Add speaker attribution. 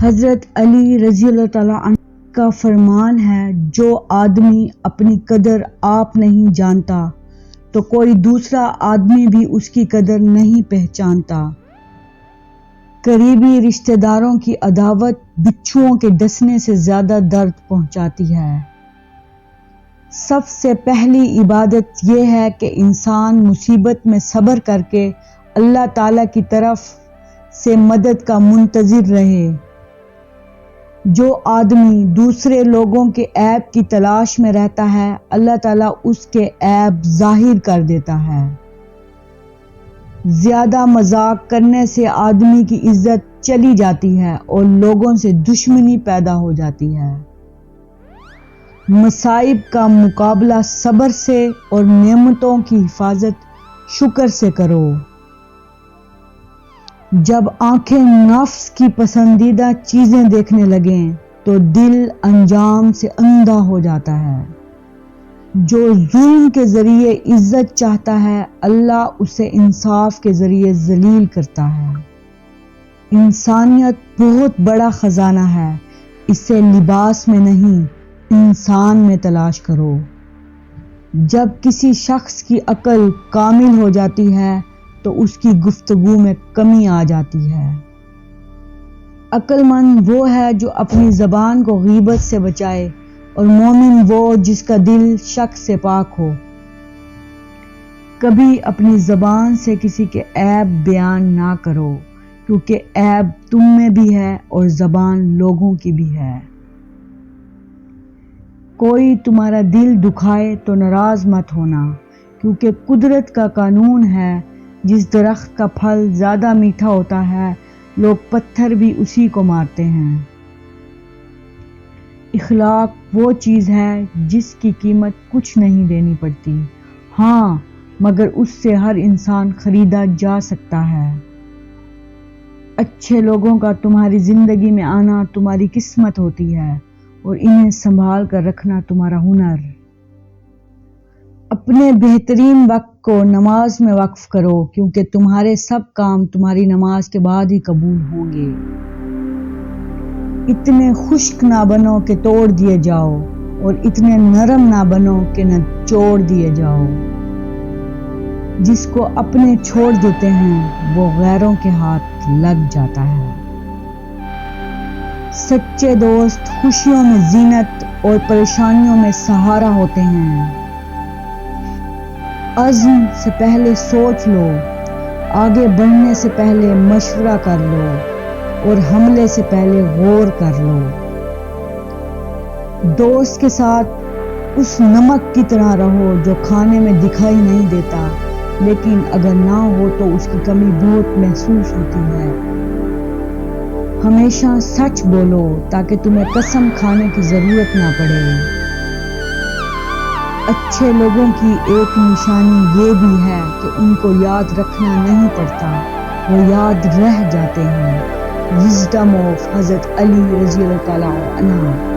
Speaker 1: حضرت علی رضی اللہ تعالیٰ عنہ کا فرمان ہے، جو آدمی اپنی قدر آپ نہیں جانتا تو کوئی دوسرا آدمی بھی اس کی قدر نہیں پہچانتا۔ قریبی رشتہ داروں کی عداوت بچھوؤں کے ڈسنے سے زیادہ درد پہنچاتی ہے۔ سب سے پہلی عبادت یہ ہے کہ انسان مصیبت میں صبر کر کے اللہ تعالیٰ کی طرف سے مدد کا منتظر رہے۔ جو آدمی دوسرے لوگوں کے عیب کی تلاش میں رہتا ہے، اللہ تعالیٰ اس کے عیب ظاہر کر دیتا ہے۔ زیادہ مذاق کرنے سے آدمی کی عزت چلی جاتی ہے اور لوگوں سے دشمنی پیدا ہو جاتی ہے۔ مصائب کا مقابلہ صبر سے اور نعمتوں کی حفاظت شکر سے کرو۔ جب آنکھیں نفس کی پسندیدہ چیزیں دیکھنے لگیں تو دل انجام سے اندھا ہو جاتا ہے۔ جو ظلم کے ذریعے عزت چاہتا ہے، اللہ اسے انصاف کے ذریعے ذلیل کرتا ہے۔ انسانیت بہت بڑا خزانہ ہے، اسے لباس میں نہیں، انسان میں تلاش کرو۔ جب کسی شخص کی عقل کامل ہو جاتی ہے تو اس کی گفتگو میں کمی آ جاتی ہے۔ عقل مند وہ ہے جو اپنی زبان کو غیبت سے بچائے، اور مومن وہ جس کا دل شک سے پاک ہو۔ کبھی اپنی زبان سے کسی کے عیب بیان نہ کرو، کیونکہ عیب تم میں بھی ہے اور زبان لوگوں کی بھی ہے۔ کوئی تمہارا دل دکھائے تو ناراض مت ہونا، کیونکہ قدرت کا قانون ہے، جس درخت کا پھل زیادہ میٹھا ہوتا ہے، لوگ پتھر بھی اسی کو مارتے ہیں۔ اخلاق وہ چیز ہے جس کی قیمت کچھ نہیں دینی پڑتی، ہاں مگر اس سے ہر انسان خریدا جا سکتا ہے۔ اچھے لوگوں کا تمہاری زندگی میں آنا تمہاری قسمت ہوتی ہے، اور انہیں سنبھال کر رکھنا تمہارا ہنر۔ اپنے بہترین وقت کو نماز میں وقف کرو، کیونکہ تمہارے سب کام تمہاری نماز کے بعد ہی قبول ہوں گے۔ اتنے خشک نہ بنو کہ توڑ دیے جاؤ، اور اتنے نرم نہ بنو کہ نچوڑ دیے جاؤ۔ جس کو اپنے چھوڑ دیتے ہیں وہ غیروں کے ہاتھ لگ جاتا ہے۔ سچے دوست خوشیوں میں زینت اور پریشانیوں میں سہارا ہوتے ہیں۔ عزم سے پہلے سوچ لو، آگے بڑھنے سے پہلے مشورہ کر لو، اور حملے سے پہلے غور کر لو۔ دوست کے ساتھ اس نمک کی طرح رہو جو کھانے میں دکھائی نہیں دیتا، لیکن اگر نہ ہو تو اس کی کمی بہت محسوس ہوتی ہے۔ ہمیشہ سچ بولو تاکہ تمہیں قسم کھانے کی ضرورت نہ پڑے۔ اچھے لوگوں کی ایک نشانی یہ بھی ہے کہ ان کو یاد رکھنا نہیں پڑتا، وہ یاد رہ جاتے ہیں۔ وزڈم آف حضرت علی رضی اللہ تعالیٰ عنہ۔